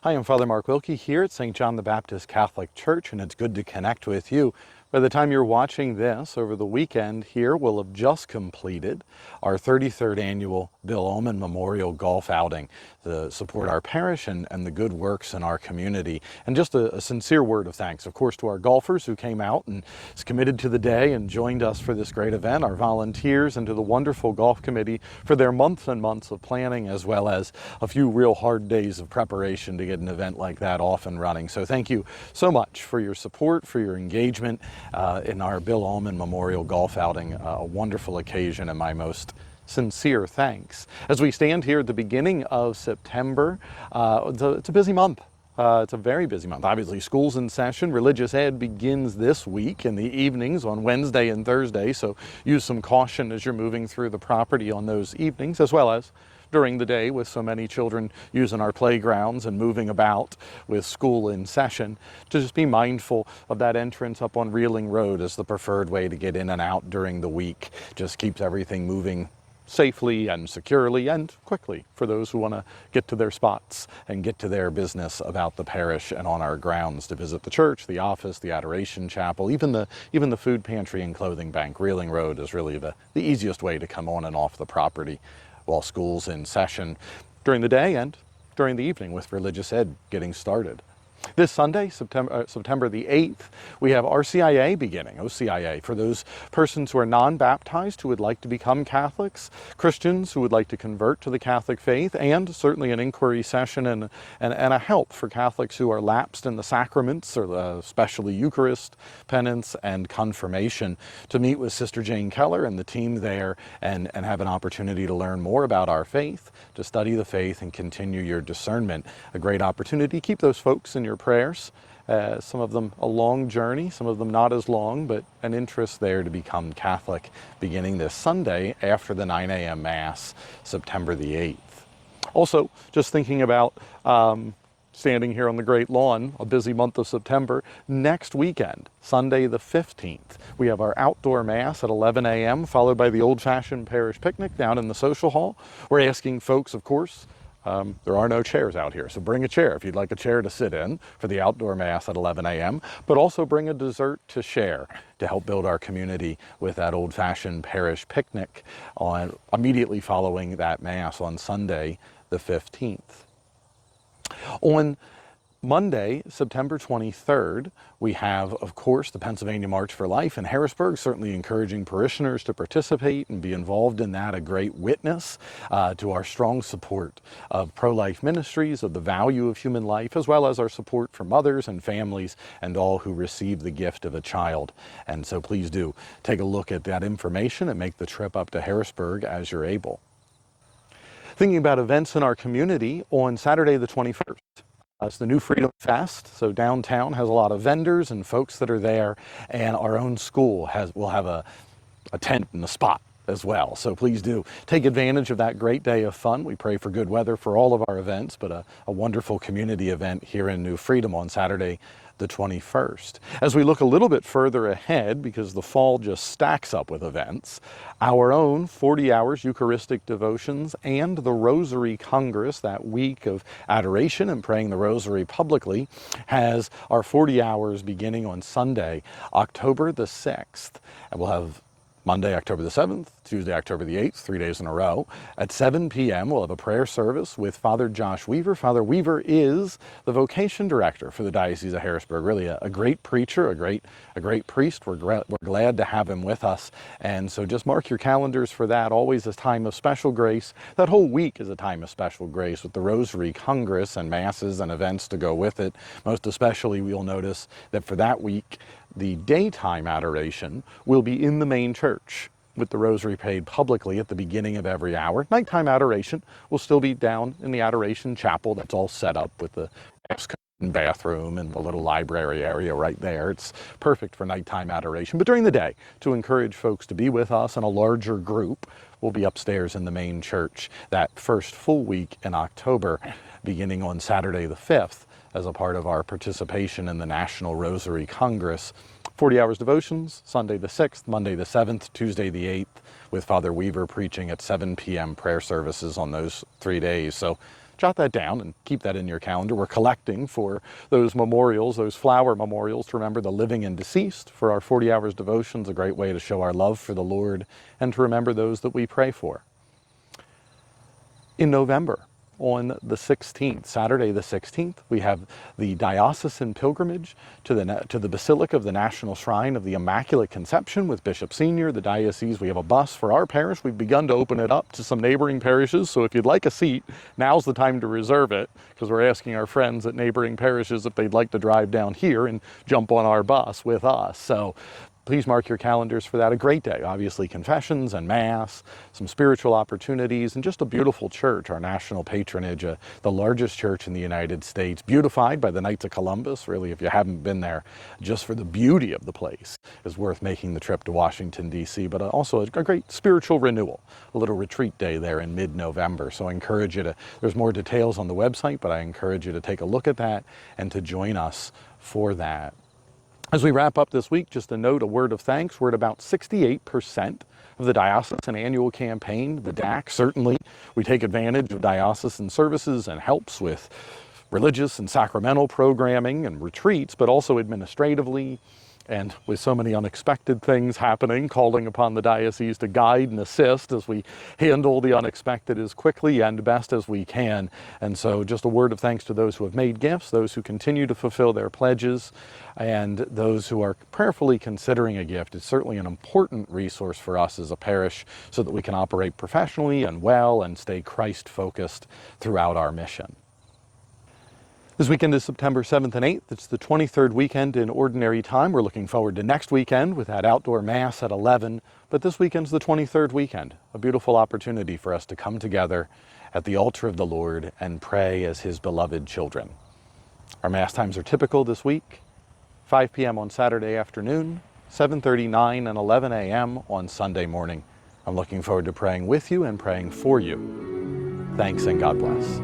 Hi, I'm Father Mark Wilkie here at St. John the Baptist Catholic Church, and it's good to connect with you. By the time you're watching this, over the weekend here, we'll have just completed our 33rd annual Bill Ullman Memorial Golf Outing to support our parish and the good works in our community. And just a sincere word of thanks, of course, to our golfers who came out and committed to the day and joined us for this great event, our volunteers, and to the wonderful golf committee for their months and months of planning, as well as a few real hard days of preparation to get an event like that off and running. So thank you so much for your support, for your engagement in our Bill Ullman Memorial Golf Outing, a wonderful occasion, and my most sincere thanks. As we stand here at the beginning of September, it's a busy month. It's a very busy month. Obviously, school's in session. Religious Ed begins this week in the evenings on Wednesday and Thursday, so use some caution as you're moving through the property on those evenings, as well as during the day with so many children using our playgrounds and moving about with school in session, to just be mindful of that entrance up on Reehling Road as the preferred way to get in and out during the week. Just keeps everything moving safely and securely and quickly for those who want to get to their spots and get to their business about the parish and on our grounds to visit the church, the office, the adoration chapel, even the food pantry and clothing bank. Reehling Road is really the easiest way to come on and off the property while school's in session during the day and during the evening with Religious Ed getting started. This Sunday, September the 8th, we have RCIA beginning, OCIA, for those persons who are non-baptized who would like to become Catholics, Christians who would like to convert to the Catholic faith, and certainly an inquiry session and a help for Catholics who are lapsed in the sacraments, or especially Eucharist, penance, and confirmation, to meet with Sister Jane Keller and the team there and have an opportunity to learn more about our faith, to study the faith and continue your discernment. A great opportunity. Keep those folks in your prayers. Some of them a long journey, some of them not as long, but an interest there to become Catholic beginning this Sunday after the 9 a.m. Mass, September the 8th. Also, just thinking about standing here on the Great Lawn, a busy month of September, next weekend, Sunday the 15th, we have our outdoor Mass at 11 a.m., followed by the old-fashioned parish picnic down in the social hall. We're asking folks, of course, there are no chairs out here, so bring a chair if you'd like a chair to sit in for the outdoor Mass at 11 a.m., but also bring a dessert to share to help build our community with that old-fashioned parish picnic immediately following that Mass on Sunday the 15th. On Monday, September 23rd, we have, of course, the Pennsylvania March for Life in Harrisburg, certainly encouraging parishioners to participate and be involved in that, a great witness to our strong support of pro-life ministries, of the value of human life, as well as our support for mothers and families and all who receive the gift of a child. And so please do take a look at that information and make the trip up to Harrisburg as you're able. Thinking about events in our community, on Saturday the 21st, it's the New Freedom Fest, so downtown has a lot of vendors and folks that are there, and our own school will have a tent and a spot as well. So please do take advantage of that great day of fun. We pray for good weather for all of our events, but a wonderful community event here in New Freedom on Saturday the 21st. As we look a little bit further ahead, because the fall just stacks up with events, our own 40 hours Eucharistic devotions and the Rosary Congress, that week of adoration and praying the Rosary publicly, has our 40 hours beginning on Sunday, October the 6th. And we'll have Monday, October the 7th, Tuesday, October the 8th, 3 days in a row. At 7 p.m., we'll have a prayer service with Father Josh Weaver. Father Weaver is the vocation director for the Diocese of Harrisburg. Really a great preacher, a great priest. We're glad to have him with us. And so just mark your calendars for that. Always a time of special grace. That whole week is a time of special grace with the Rosary Congress and Masses and events to go with it. Most especially, we'll notice that for that week, the daytime adoration will be in the main church with the Rosary prayed publicly at the beginning of every hour. Nighttime adoration will still be down in the adoration chapel that's all set up with the bathroom and the little library area right there. It's perfect for nighttime adoration. But during the day, to encourage folks to be with us in a larger group, we'll be upstairs in the main church that first full week in October, beginning on Saturday the 5th, as a part of our participation in the National Rosary Congress. 40 hours devotions, Sunday the 6th, Monday the 7th, Tuesday the 8th, with Father Weaver preaching at 7 p.m. prayer services on those 3 days. So jot that down and keep that in your calendar. We're collecting for those memorials, those flower memorials, to remember the living and deceased. For our 40 hours devotions, a great way to show our love for the Lord and to remember those that we pray for. In November, on the 16th, Saturday the 16th, we have the diocesan pilgrimage to the Basilica of the National Shrine of the Immaculate Conception with Bishop Senior, the diocese. We have a bus for our parish. We've begun to open it up to some neighboring parishes, so if you'd like a seat, now's the time to reserve it, because we're asking our friends at neighboring parishes if they'd like to drive down here and jump on our bus with us. So please mark your calendars for that. A great day. Obviously, confessions and Mass, some spiritual opportunities, and just a beautiful church, our national patronage, the largest church in the United States, beautified by the Knights of Columbus. Really, if you haven't been there, just for the beauty of the place, is worth making the trip to Washington, D.C., but also a great spiritual renewal, a little retreat day there in mid-November. So I encourage you to, there's more details on the website, but I encourage you to take a look at that and to join us for that. As we wrap up this week, just a note, a word of thanks. We're at about 68% of the diocesan annual campaign, the DAC. Certainly, we take advantage of diocesan services and helps with religious and sacramental programming and retreats, but also administratively, and with so many unexpected things happening, calling upon the diocese to guide and assist as we handle the unexpected as quickly and best as we can. And so just a word of thanks to those who have made gifts, those who continue to fulfill their pledges, and those who are prayerfully considering a gift. It's certainly an important resource for us as a parish so that we can operate professionally and well and stay Christ-focused throughout our mission. This weekend is September 7th and 8th. It's the 23rd weekend in Ordinary Time. We're looking forward to next weekend with that outdoor Mass at 11. But this weekend's the 23rd weekend, a beautiful opportunity for us to come together at the altar of the Lord and pray as His beloved children. Our Mass times are typical this week: 5 p.m. on Saturday afternoon, 7:30, 9, and 11 a.m. on Sunday morning. I'm looking forward to praying with you and praying for you. Thanks and God bless.